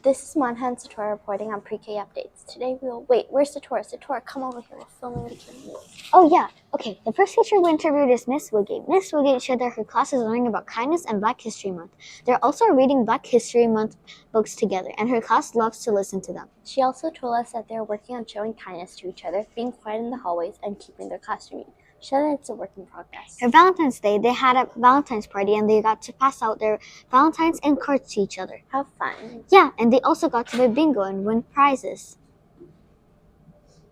This is Manha and Satora reporting on pre-K updates. Today wait, where's Satora? Satora, come over here, we're filming the kids. Oh yeah, okay. The first teacher we interviewed is Miss Woodgate. Miss Woodgate shared that her class is learning about kindness and Black History Month. They're also reading Black History Month books together, and her class loves to listen to them. She also told us that they're working on showing kindness to each other, being quiet in the hallways, and keeping their classroom neat. She said that it's a work in progress. For Valentine's Day, they had a Valentine's party and they got to pass out their Valentines and cards to each other. How fun. Yeah, and they also got to play bingo and win prizes.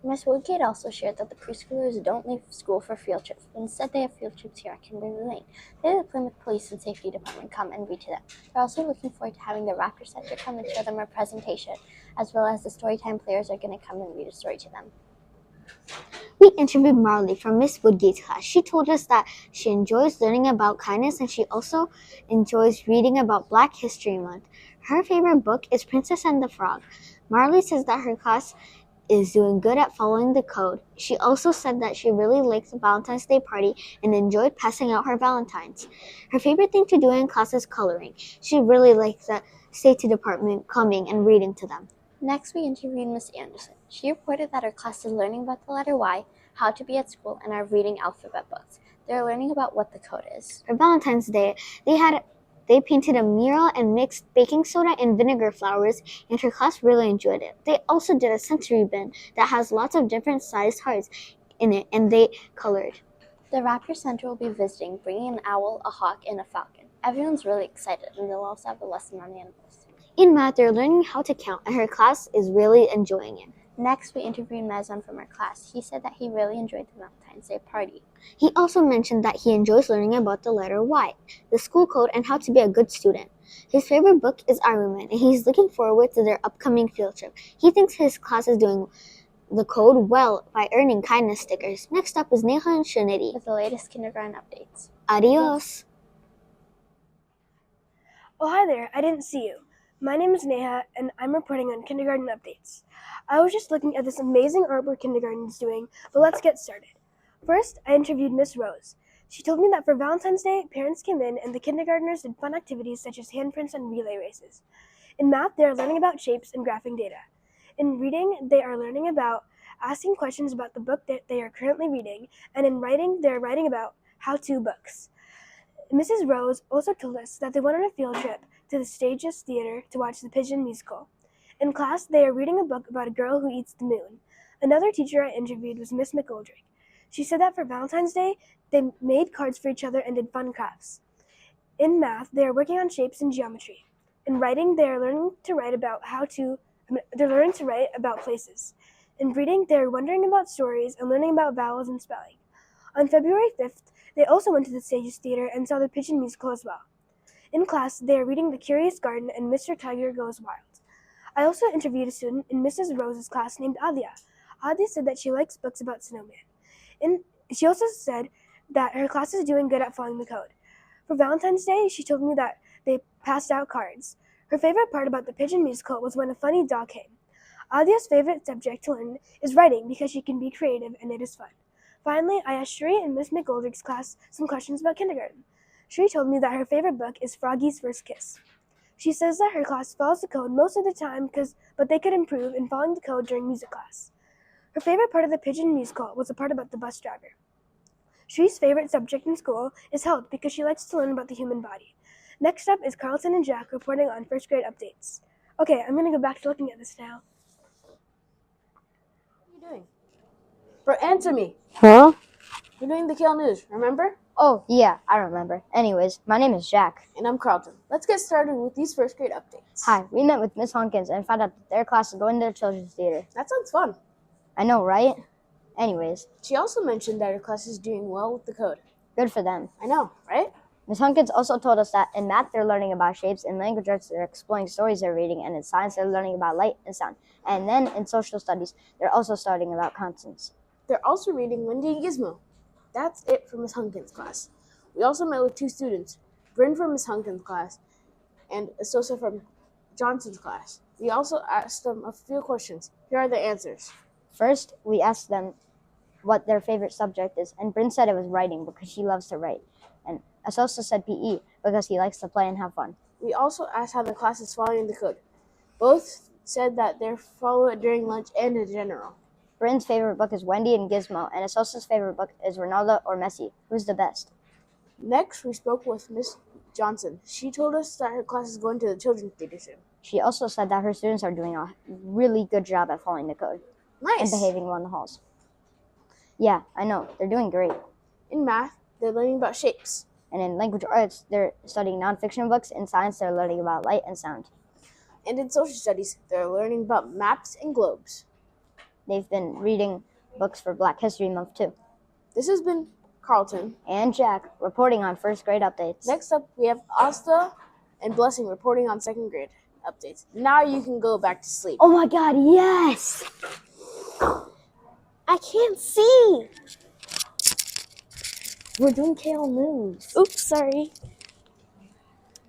Miss Woodgate also shared that the preschoolers don't leave school for field trips, but instead they have field trips here at Kimberly Lane. They have the Plymouth Police and Safety Department come and read to them. They're also looking forward to having the Raptor Center come and show them a presentation, as well as the Storytime players are going to come and read a story to them. We interviewed Marley from Miss Woodgate's class. She told us that she enjoys learning about kindness and she also enjoys reading about Black History Month. Her favorite book is Princess and the Frog. Marley says that her class is doing good at following the code. She also said that she really liked the Valentine's Day party and enjoyed passing out her Valentines. Her favorite thing to do in class is coloring. She really likes the safety department coming and reading to them. Next, we interviewed Miss Anderson. She reported that her class is learning about the letter Y, how to be at school, and are reading alphabet books. They're learning about what the code is. For Valentine's Day, they painted a mural and mixed baking soda and vinegar flowers, and her class really enjoyed it. They also did a sensory bin that has lots of different sized hearts in it, and they colored. The Raptor Center will be visiting, bringing an owl, a hawk, and a falcon. Everyone's really excited, and they'll also have a lesson on animals. In math, they're learning how to count, and her class is really enjoying it. Next, we interviewed Mazan from our class. He said that he really enjoyed the Valentine's Day party. He also mentioned that he enjoys learning about the letter Y, the school code, and how to be a good student. His favorite book is Iron Man, and he's looking forward to their upcoming field trip. He thinks his class is doing the code well by earning kindness stickers. Next up is Neha and Shanity with the latest kindergarten updates. Adios! Oh, hi there. I didn't see you. My name is Neha, and I'm reporting on kindergarten updates. I was just looking at this amazing artwork kindergarten is doing, but let's get started. First, I interviewed Miss Rose. She told me that for Valentine's Day, parents came in and the kindergartners did fun activities such as handprints and relay races. In math, they are learning about shapes and graphing data. In reading, they are learning about asking questions about the book that they are currently reading, and in writing, they are writing about how-to books. Mrs. Rose also told us that they went on a field trip to the Stages Theater to watch the Pigeon musical. In class, they are reading a book about a girl who eats the moon. Another teacher I interviewed was Miss McGoldrick. She said that for Valentine's Day, they made cards for each other and did fun crafts. In math, they are working on shapes and geometry. In writing, they are learning to write about places. In reading, they are wondering about stories and learning about vowels and spelling. On February 5th, they also went to the Stages Theater and saw the Pigeon musical as well. In class, they are reading The Curious Garden and Mr. Tiger Goes Wild. I also interviewed a student in Mrs. Rose's class named Adia. Adia said that she likes books about snowmen. She also said that her class is doing good at following the code. For Valentine's Day, she told me that they passed out cards. Her favorite part about the Pigeon musical was when a funny dog came. Adia's favorite subject to learn is writing because she can be creative and it is fun. Finally, I asked Shri in Miss McGoldrick's class some questions about kindergarten. Shri told me that her favorite book is Froggy's First Kiss. She says that her class follows the code most of the time, but they could improve in following the code during music class. Her favorite part of the Pigeon musical was the part about the bus driver. Shri's favorite subject in school is health because she likes to learn about the human body. Next up is Carlton and Jack reporting on first grade updates. Okay, I'm going to go back to looking at this now. What are you doing? Bro, answer me. Huh? You're doing the KL News, remember? Oh, yeah, I remember. Anyways, my name is Jack. And I'm Carlton. Let's get started with these first grade updates. Hi, we met with Miss Honkins and found out that their class is going to the Children's Theater. That sounds fun. I know, right? Anyways. She also mentioned that her class is doing well with the code. Good for them. I know, right? Miss Honkins also told us that in math they're learning about shapes, in language arts they're exploring stories they're reading, and in science they're learning about light and sound. And then in social studies, they're also studying about consonants. They're also reading Wendy and Gizmo. That's it for Miss Hunkins' class. We also met with two students, Bryn from Miss Hunkins' class and Asosa from Johnson's class. We also asked them a few questions. Here are the answers. First, we asked them what their favorite subject is, and Bryn said it was writing because she loves to write. And Asosa said PE because he likes to play and have fun. We also asked how the class is following the code. Both said that they follow it during lunch and in general. Bryn's favorite book is Wendy and Gizmo, and Asosa's favorite book is Ronaldo or Messi. Who's the best? Next, we spoke with Miss Johnson. She told us that her class is going to the children's theater soon. She also said that her students are doing a really good job at following the code and Nice! behaving well in the halls. Yeah, I know. They're doing great. In math, they're learning about shapes. And in language arts, they're studying nonfiction books. In science, they're learning about light and sound. And in social studies, they're learning about maps and globes. They've been reading books for Black History Month, too. This has been Carlton And Jack reporting on first grade updates. Next up, we have Asta and Blessing reporting on second grade updates. Now you can go back to sleep. Oh my god, yes! I can't see. We're doing KL News. Oops, sorry.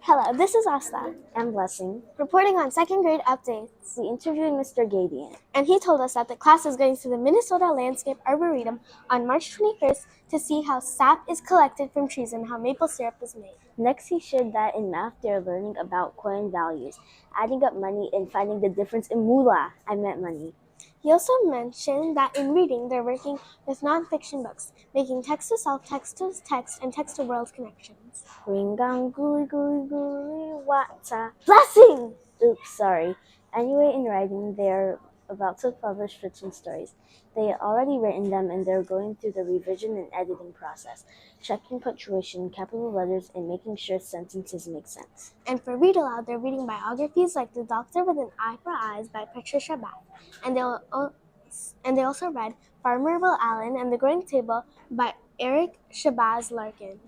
Hello, this is Asta, And Blessing. reporting on second grade updates. We interviewed Mr. Gadian. And he told us that the class is going to the Minnesota Landscape Arboretum on March 21st to see how sap is collected from trees and how maple syrup is made. Next, he shared that in math, they're learning about coin values, adding up money, and finding the difference in moolah. I meant money. He also mentioned that in reading, they're working with nonfiction books, making text-to-self, text-to-text, and text-to-world connections. Ringang guli guli guli wata. Blessing! Oops, sorry. Anyway, in writing, they're about to publish fiction stories. They already written them and they're going through the revision and editing process, checking punctuation, capital letters, and making sure sentences make sense. And for read aloud, they're reading biographies like The Doctor with an Eye for Eyes by Patricia Bath. And they also read Farmerville Allen and The Growing Table by Eric Shabazz Larkin.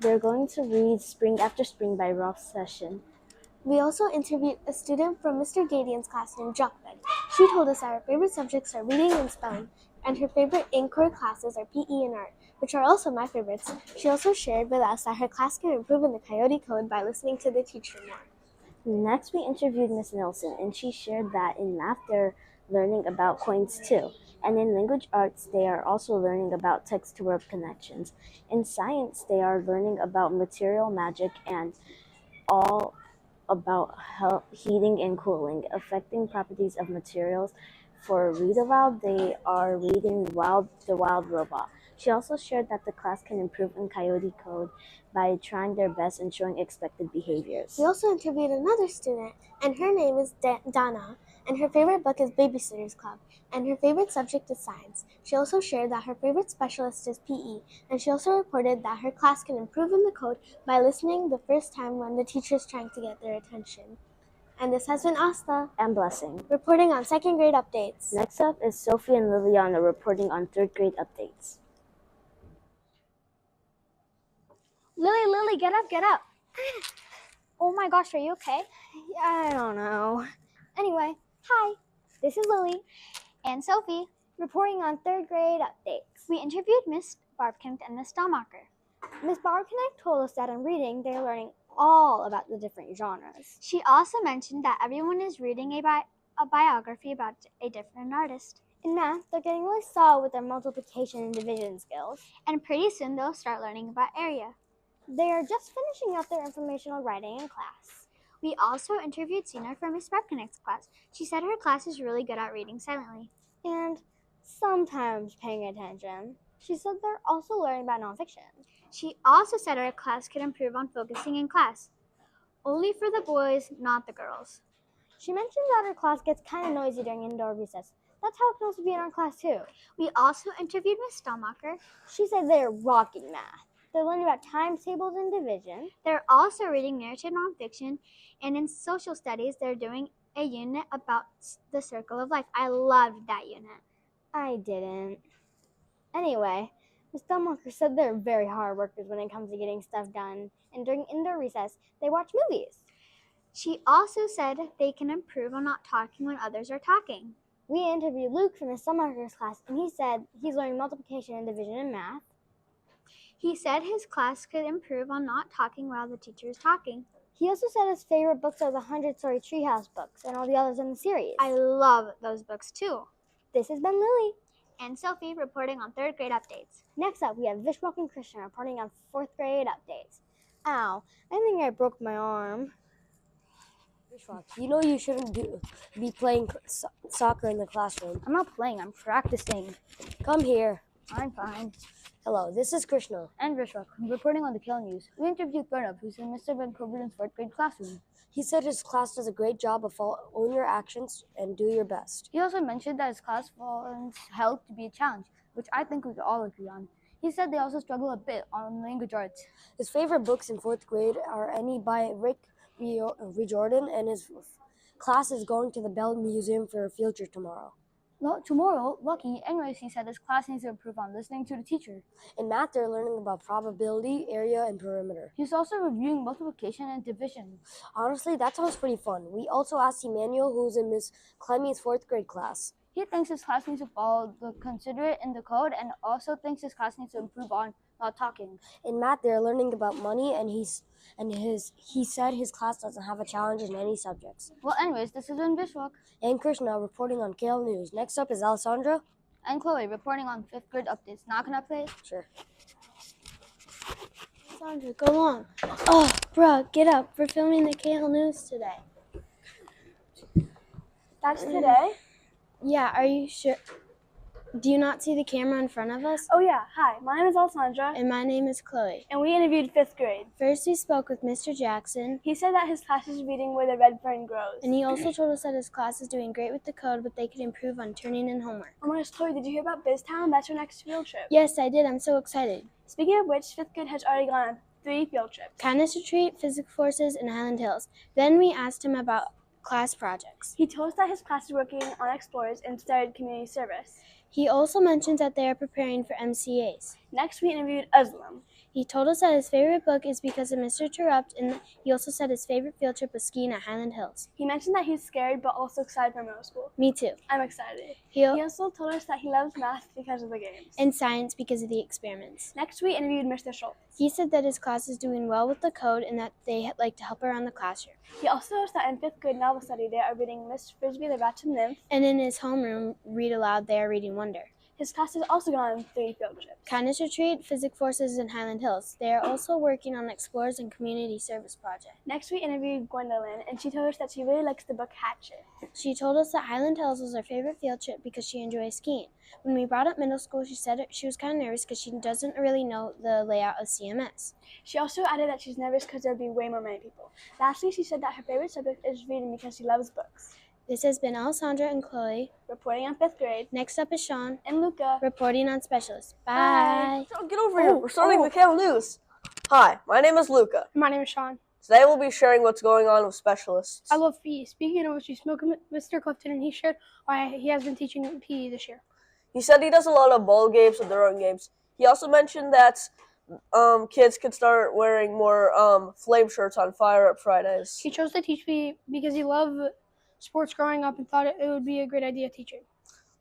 They're going to read Spring After Spring by Ralph Session. We also interviewed a student from Mr. Gadian's class named Jockbed. She told us that her favorite subjects are reading and spelling, and her favorite in-core classes are PE and art, which are also my favorites. She also shared with us that her class can improve in the Coyote Code by listening to the teacher more. Next, we interviewed Miss Nelson, and she shared that in math, they're learning about coins too. And in language arts, they are also learning about text-to-word connections. In science, they are learning about material magic and all about heating and cooling, affecting properties of materials. For read aloud, they are reading The Wild Robot. She also shared that the class can improve in Coyote Code by trying their best and showing expected behaviors. We also interviewed another student, and her name is Donna, and her favorite book is Babysitter's Club, and her favorite subject is science. She also shared that her favorite specialist is PE, and she also reported that her class can improve in the code by listening the first time when the teacher's trying to get their attention. And this has been Asta, And Blessing. reporting on second grade updates. Next up is Sophie and Liliana reporting on third grade updates. Lily, get up, get up. Oh my gosh, are you okay? I don't know. Anyway, hi, This is Lily. and Sophie. Reporting on third grade updates. We interviewed Miss Barbkent and Miss Dahlmacher. Miss Barkinick told us that in reading, they're learning all about the different genres. She also mentioned that everyone is reading a biography about a different artist. In math, they're getting really solid with their multiplication and division skills. And pretty soon they'll start learning about area. They are just finishing up their informational writing in class. We also interviewed Sina from Miss Barbkenick's class. She said her class is really good at reading silently. And sometimes paying attention. She said they're also learning about nonfiction. She also said her class could improve on focusing in class. Only for the boys, not the girls. She mentioned that her class gets kind of noisy during indoor recess. That's how it can also be in our class too. We also interviewed Miss Dahlmacher. She said they're rocking math. They're learning about times tables and division. They're also reading narrative nonfiction, and in social studies, they're doing a unit about the circle of life. I loved that unit. I didn't. Anyway, Miss Delmarker said they're very hard workers when it comes to getting stuff done, and during indoor recess, they watch movies. She also said they can improve on not talking when others are talking. We interviewed Luke from Miss Delmarker's class, and he said he's learning multiplication and division in math. He said his class could improve on not talking while the teacher is talking. He also said his favorite books are the 100-Story Treehouse books and all the others in the series. I love those books too. This has been Lily. And Sophie reporting on third grade updates. Next up, we have Vishwalk and Christian reporting on fourth grade updates. Ow, I think I broke my arm. You know you shouldn't be playing soccer in the classroom. I'm not playing, I'm practicing. Come here. I'm fine. Hello, this is Krishna. And Vishwak, reporting on the KL News. We interviewed Pranav, who's in Mr. Van Koberlin's 4th grade classroom. He said his class does a great job of own your actions and do your best. He also mentioned that his class finds health to be a challenge, which I think we could all agree on. He said they also struggle a bit on language arts. His favorite books in 4th grade are any by Rick Riordan, and his class is going to the Bell Museum for a field trip tomorrow. No, tomorrow, lucky. Anyways, he said his class needs to improve on listening to the teacher. In math, they're learning about probability, area, and perimeter. He's also reviewing multiplication and division. Honestly, that sounds pretty fun. We also asked Emmanuel, who's in Miss Clemmy's 4th grade class. He thinks his class needs to follow the considerate in the code and also thinks his class needs to improve on not talking. In math, they're learning about money, and he said his class doesn't have a challenge in any subjects. Well, anyways, this has been Vishwak. And Krishna reporting on KL News. Next up is Alessandra. And Chloe reporting on 5th grade updates. Now can I play it? Sure. Sandra, go on. Oh, bruh, get up. We're filming the KL News today. That's today? Yeah, are you sure? Do you not see the camera in front of us? Oh yeah, hi, my name is Alessandra, And my name is Chloe. and we interviewed 5th grade. First, we spoke with Mr. Jackson, He said that his class is reading Where the Red Fern Grows. and he also told us that his class is doing great with the code, but they could improve on turning in homework. Oh my gosh, Chloe, did you hear about BizTown? That's our next field trip. Yes, I did. I'm so excited. Speaking of which, 5th grade has already gone on 3 field trips. Kindness Retreat, Physics Forces, and Highland Hills. Then we asked him about class projects. He told us that his class is working on Explorers and started community service. He also mentioned that they are preparing for MCAs. Next, we interviewed Aslam. He told us that his favorite book is Because of Mr. Terupt, and he also said his favorite field trip was skiing at Highland Hills. He mentioned that he's scared but also excited for middle school. Me too. I'm excited. He He also told us that he loves math because of the games. and science because of the experiments. Next, we interviewed Mr. Schultz. He said that his class is doing well with the code and that they like to help around the classroom. He also told us that in 5th grade novel study, they are reading Miss Frisbee the Ratchet Nymph. And in his homeroom, read aloud, they are reading Wonder. His class has also gone on 3 field trips. Kindness Retreat, Physics Forces, and Highland Hills. They are also working on Explorers and Community Service Project. Next, we interviewed Gwendolyn, and she told us that she really likes the book Hatchet. She told us that Highland Hills was her favorite field trip because she enjoys skiing. When we brought up middle school, she said she was kind of nervous because she doesn't really know the layout of CMS. She also added that she's nervous because there would be way more many people. Lastly, she said that her favorite subject is reading because she loves books. This has been Alessandra and Chloe. Reporting on 5th grade, Next up is Sean, and Luca. reporting on Specialists. Bye. So get over here. We're starting the KL News. Hi, my name is Luca. My name is Sean. Today we'll be sharing what's going on with specialists. I love PE. Speaking of which, we spoke with Mr. Clifton, and he shared why he has been teaching PE this year. He said he does a lot of ball games and their own games. He also mentioned that kids could start wearing more flame shirts on Fire Up Fridays. He chose to teach PE because he loved sports growing up and thought it would be a great idea teaching.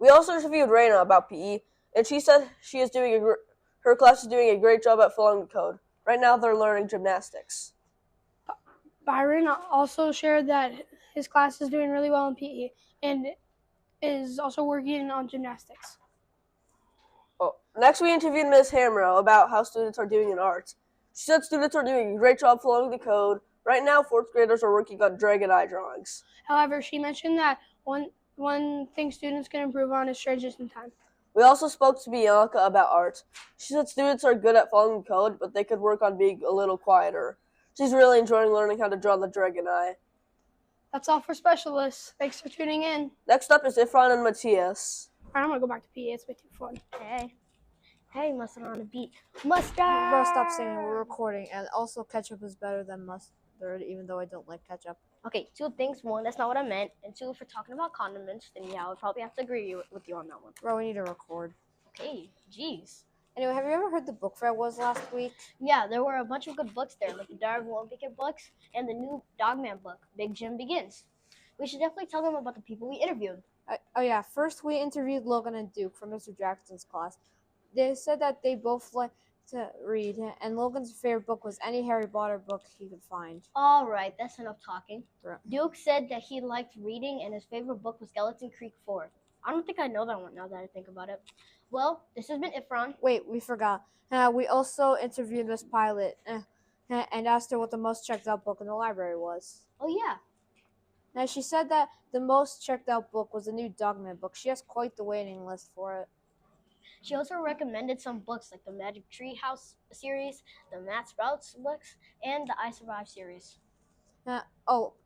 We also interviewed Raina about PE, and she said she is doing her class is doing a great job at following the code. Right now they're learning gymnastics. Byron also shared that his class is doing really well in PE and is also working on gymnastics. Oh, next we interviewed Ms. Hamrow about how students are doing in art. She said students are doing a great job following the code. Right now, 4th graders are working on dragon eye drawings. However, she mentioned that one thing students can improve on is transition time. We also spoke to Bianca about art. She said students are good at following the code, but they could work on being a little quieter. She's really enjoying learning how to draw the dragon eye. That's all for specialists. Thanks for tuning in. Next up is Ifran and Matthias. All right, I'm going to go back to PE. It's way too fun. Hey, mustard on a beat. Bro, stop saying we're recording. And also, ketchup is better than mustard, even though I don't like ketchup. Okay, 2 things. 1, that's not what I meant. And 2, if we're talking about condiments, then yeah, I would probably have to agree with you on that one. Bro, we need to record. Okay, jeez. Anyway, have you ever heard the book fair was last week? Yeah, there were a bunch of good books there, like the Diary of a Wimpy books and the new Dogman book, Big Jim Begins. We should definitely tell them about the people we interviewed. Oh yeah, first we interviewed Logan and Duke from Mr. Jackson's class. They said that they both like to read, and Logan's favorite book was any Harry Potter book he could find. All right, that's enough talking. Right. Duke said that he liked reading, and his favorite book was Skeleton Creek 4. I don't think I know that one now that I think about it. Well, this has been Ifran. Wait, we forgot. We also interviewed Miss Pilot and asked her what the most checked out book in the library was. Oh, yeah. Now, she said that the most checked out book was the new Dogman book. She has quite the waiting list for it. She also recommended some books like the Magic Tree House series, the Matt Sprouts books, and the I Survive series.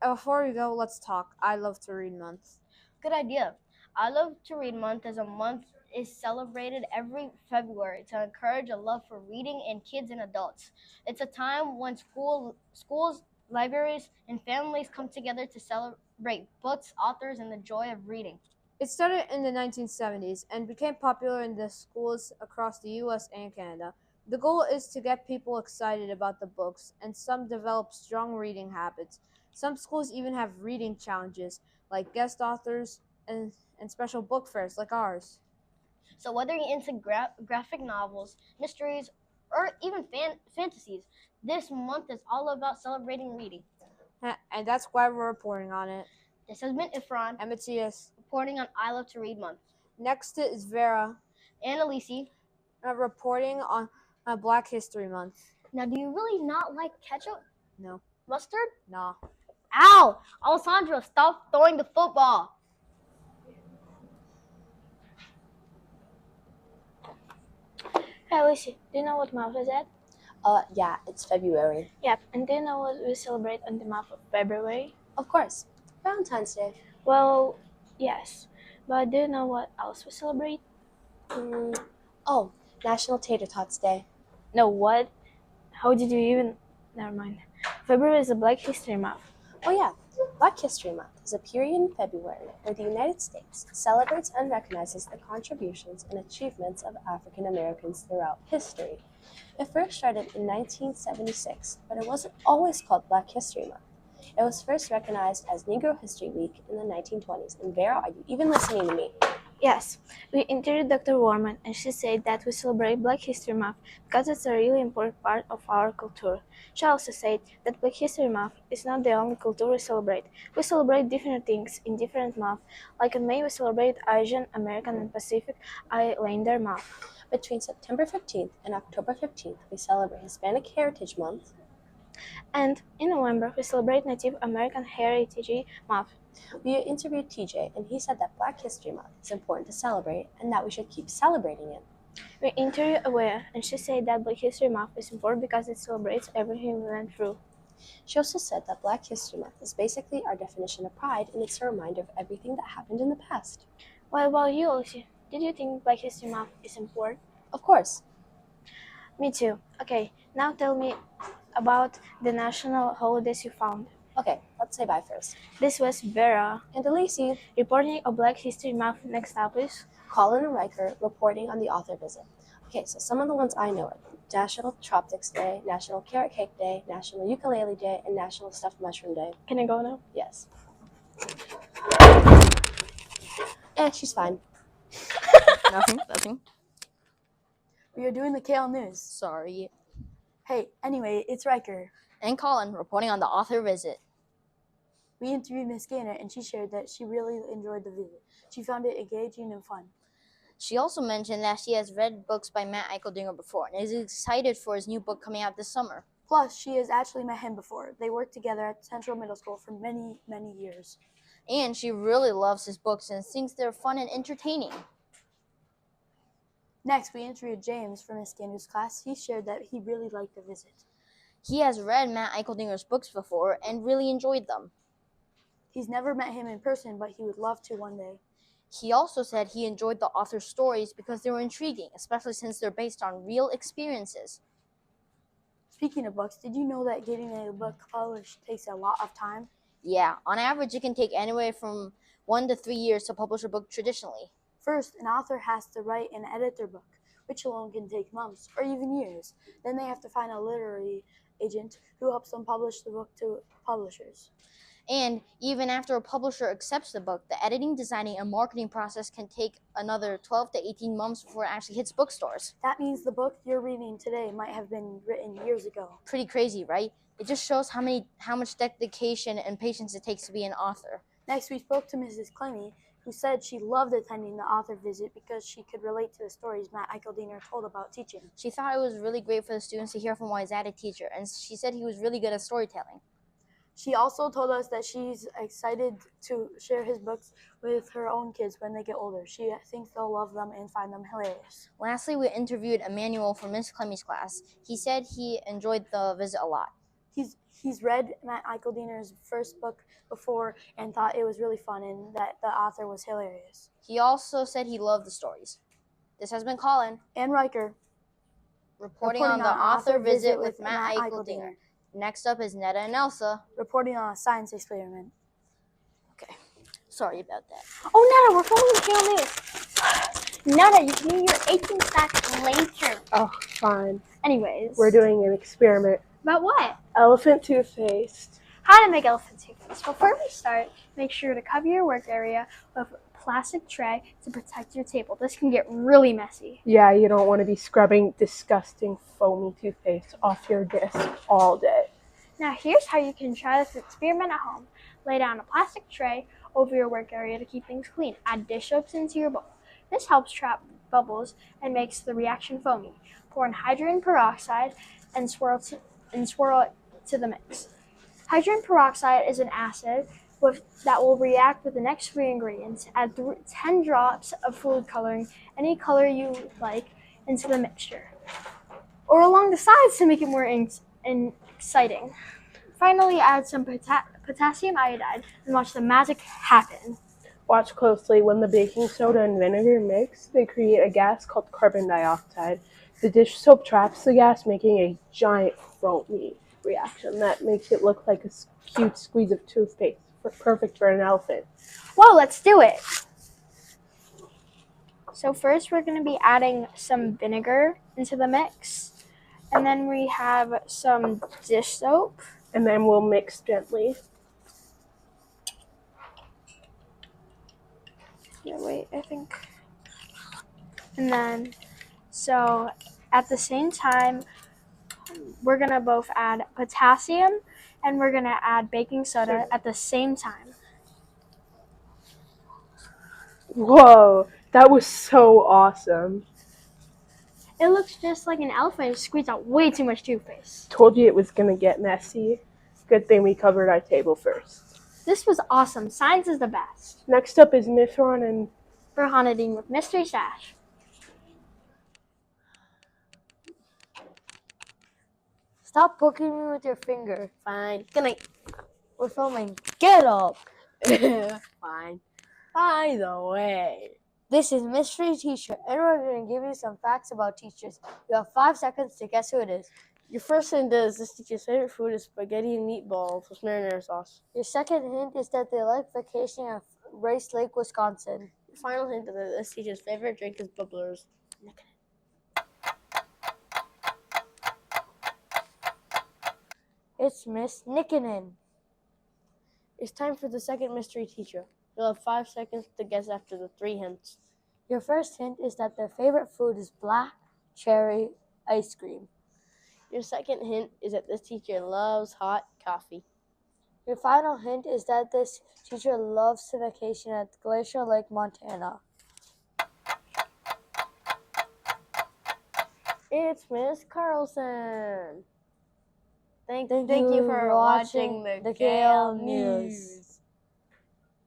Before we go, let's talk I Love to Read Month. Good idea. I Love to Read Month is celebrated every February to encourage a love for reading in kids and adults. It's a time when schools, libraries, and families come together to celebrate books, authors, and the joy of reading. It started in the 1970s and became popular in the schools across the US and Canada. The goal is to get people excited about the books, and some develop strong reading habits. Some schools even have reading challenges, like guest authors and special book fairs like ours. So whether you're into graphic novels, mysteries, or even fantasies, this month is all about celebrating reading. And that's why we're reporting on it. This has been Ifran And Matthias. reporting on I Love to Read Month. Next is Vera And Elise. Reporting on Black History Month. Now, do you really not like ketchup? No. Mustard? Nah. Ow! Alessandro, stop throwing the football. Hey, Lucy, do you know what month is it? Yeah, it's February. Yep, and do you know what we celebrate on the month of February? Of course. Valentine's Day. Well, yes, but do you know what else we celebrate? Oh, National Tater Tots Day. No, what? How did you even? Never mind. February is a Black History Month. Oh yeah, Black History Month is a period in February where the United States celebrates and recognizes the contributions and achievements of African Americans throughout history. It first started in 1976, but it wasn't always called Black History Month. It was first recognized as Negro History Week in the 1920s. And Vera, are you even listening to me? Yes, we interviewed Dr. Warman, and she said that we celebrate Black History Month because it's a really important part of our culture. She also said that Black History Month is not the only culture we celebrate. We celebrate different things in different months. Like in May, we celebrate Asian, American, and Pacific Islander Month. Between September 15th and October 15th, we celebrate Hispanic Heritage Month. And in November, we celebrate Native American Heritage Month. We interviewed TJ, and he said that Black History Month is important to celebrate and that we should keep celebrating it. We interviewed Aware, and she said that Black History Month is important because it celebrates everything we went through. She also said that Black History Month is basically our definition of pride, and it's a reminder of everything that happened in the past. What about you, Lucy? Did you think Black History Month is important? Of course. Me too. Okay, now tell me about the national holidays you found. Okay, let's say bye first. This was Vera and Elise reporting on Black History Month. Next up is Colin and Riker reporting on the author visit. Okay, so some of the ones I know are National Tropics Day, National Carrot Cake Day, National Ukulele Day, and National Stuffed Mushroom Day. Can I go now? Yes. She's fine. Nothing. We are doing the KL News. Sorry. Hey, anyway, it's Riker. And Colin reporting on the author visit. We interviewed Miss Gaynor, and she shared that she really enjoyed the visit. She found it engaging and fun. She also mentioned that she has read books by Matt Eicheldinger before and is excited for his new book coming out this summer. Plus, she has actually met him before. They worked together at Central Middle School for many, many years. And she really loves his books and thinks they're fun and entertaining. Next, we interviewed James from Miss Gaynor's class. He shared that he really liked the visit. He has read Matt Eicheldinger's books before and really enjoyed them. He's never met him in person, but he would love to one day. He also said he enjoyed the author's stories because they were intriguing, especially since they're based on real experiences. Speaking of books, did you know that getting a book published takes a lot of time? Yeah, on average, it can take anywhere from 1 to 3 years to publish a book traditionally. First, an author has to write and edit their book, which alone can take months or even years. Then they have to find a literary agent who helps them publish the book to publishers. And even after a publisher accepts the book, the editing, designing, and marketing process can take another 12 to 18 months before it actually hits bookstores. That means the book you're reading today might have been written years ago. Pretty crazy, right? It just shows how much dedication and patience it takes to be an author. Next, we spoke to Mrs. Clemmy, who said she loved attending the author visit because she could relate to the stories Matt Eicheldinger told about teaching. She thought it was really great for the students to hear from Wise a teacher, and she said he was really good at storytelling. She also told us that she's excited to share his books with her own kids when they get older. She thinks they'll love them and find them hilarious. Lastly, we interviewed Emmanuel from Miss Clemmy's class. He said he enjoyed the visit a lot. He's read Matt Eicheldiner's first book before and thought it was really fun and that the author was hilarious. He also said he loved the stories. This has been Colin And Riker reporting on the author visit with Matt Eicheldener. Next up is Netta and Elsa reporting on a science experiment. Okay, sorry about that. Oh, Netta, we're filming the channel news. Netta, you can get your 18 facts later. Oh, fine. Anyways. We're doing an experiment. About what? Elephant toothpaste. How to make elephant toothpaste. Before we start, make sure to cover your work area with a plastic tray to protect your table. This can get really messy. Yeah, you don't want to be scrubbing disgusting foamy toothpaste off your disc all day. Now here's how you can try this experiment at home. Lay down a plastic tray over your work area to keep things clean. Add dish soaps into your bowl. This helps trap bubbles and makes the reaction foamy. Pour in hydrogen peroxide and swirl it to the mix. Hydrogen peroxide is an acid that will react with the next 3 ingredients. Add 10 drops of food coloring, any color you like, into the mixture, or along the sides to make it more exciting. Finally, add some potassium iodide and watch the magic happen. Watch closely. When the baking soda and vinegar mix, they create a gas called carbon dioxide. The dish soap traps the gas, making a giant foamy reaction that makes it look like a cute squeeze of toothpaste, perfect for an elephant. Whoa, let's do it! So first we're going to be adding some vinegar into the mix, and then we have some dish soap. And then we'll mix gently. Yeah, wait, I think. And then, so at the same time, we're going to both add potassium and we're going to add baking soda at the same time. Whoa, that was so awesome. It looks just like an elephant who squeezed out way too much toothpaste. Told you it was going to get messy. Good thing we covered our table first. This was awesome. Science is the best. Next up is Mithron and Burhanadine with Mystery Stash. Stop poking me with your finger. Fine. Good night. We're filming. Get up. Fine. By the way, this is Mystery Teacher, and we're going to give you some facts about teachers. You have 5 seconds to guess who it is. Your first hint is this teacher's favorite food is spaghetti and meatballs with marinara sauce. Your second hint is that they like vacationing at Rice Lake, Wisconsin. Your final hint is that this teacher's favorite drink is bubblers. It's Miss Nikkinen. It's time for the second mystery teacher. You'll have 5 seconds to guess after the 3 hints. Your first hint is that their favorite food is black cherry ice cream. Your second hint is that this teacher loves hot coffee. Your final hint is that this teacher loves to vacation at Glacier Lake, Montana. It's Miss Carlson. Thank you for watching the KL News.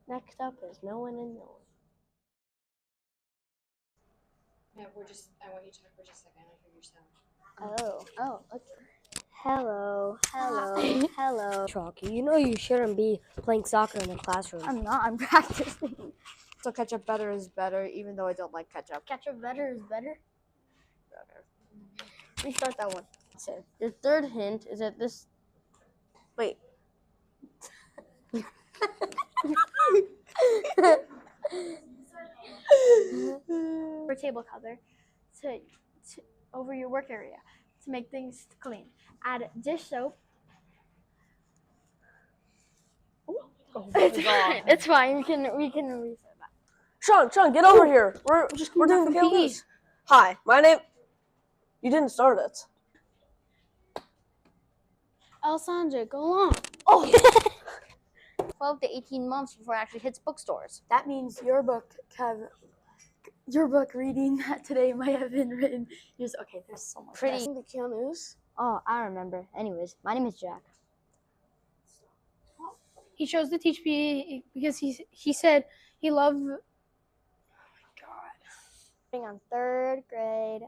Next up is No One and No One. Yeah, I want you to talk for just a second. I hear your sound. Oh, okay. Hello. Chalky, you know you shouldn't be playing soccer in the classroom. I'm not. I'm practicing. So ketchup better is better, even though I don't like ketchup. Ketchup better is better? Restart that one. Your third hint is that this... Wait. For table cover to over your work area to make things clean. Add dish soap. It's fine. We can reset that. Sean, get over here. We're doing the KL News. Hi, my name... You didn't start it. Alessandra, go along. 12 to 18 months before it actually hits bookstores. That means your book reading that today might have been written years. Okay, there's so much. Pretty. The KL News? Oh, I remember. Anyways, my name is Jack. He chose to teach PE because he said he loved. Oh my God. On third grade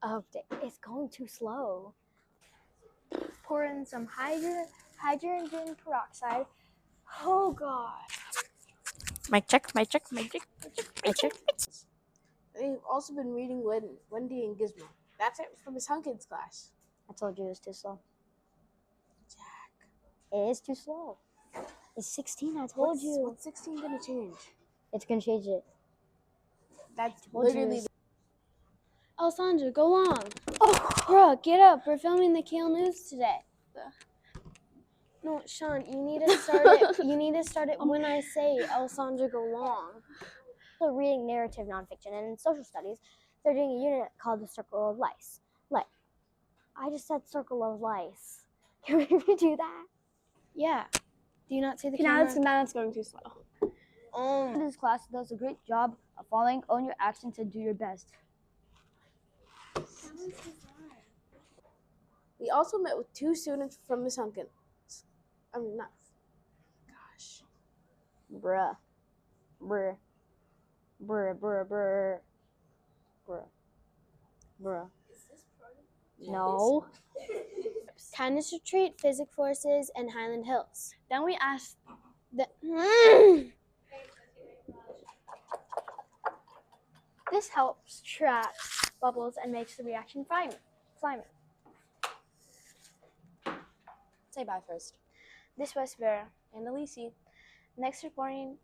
update. It's going too slow. Pour in some hydrogen peroxide. Oh God. Mic check, mic check, mic check, mic check. They've also been reading Wendy and Gizmo. That's it for Miss Hunkins' class. I told you it was too slow. Jack. It is too slow. It's 16, I told you. What's 16 gonna change? It's gonna change it. That's told you literally. it's- Alessandra, go on. Oh, bruh, get up. We're filming the Kale News today. No, Sean, you need to start it. You need to start it when I say Alessandra, go on. So reading narrative nonfiction, and in social studies, they're doing a unit called the Circle of Life. I just said Circle of Life. Can we redo that? Yeah. Do you not see the Now camera? it's going too slow. This class does a great job of following, own your actions, and do your best. We also met with 2 students from Miss Hunkins. I mean, not. Gosh. Bruh. Bruh. Bruh, bruh, bruh. Bruh. Bruh. No. Kindness Retreat, Physics Forces, and Highland Hills. Then we asked This helps trap bubbles and makes the reaction slimy. Say bye first. This was Vera. And Elise. Next reporting.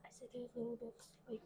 I said there's a little bit like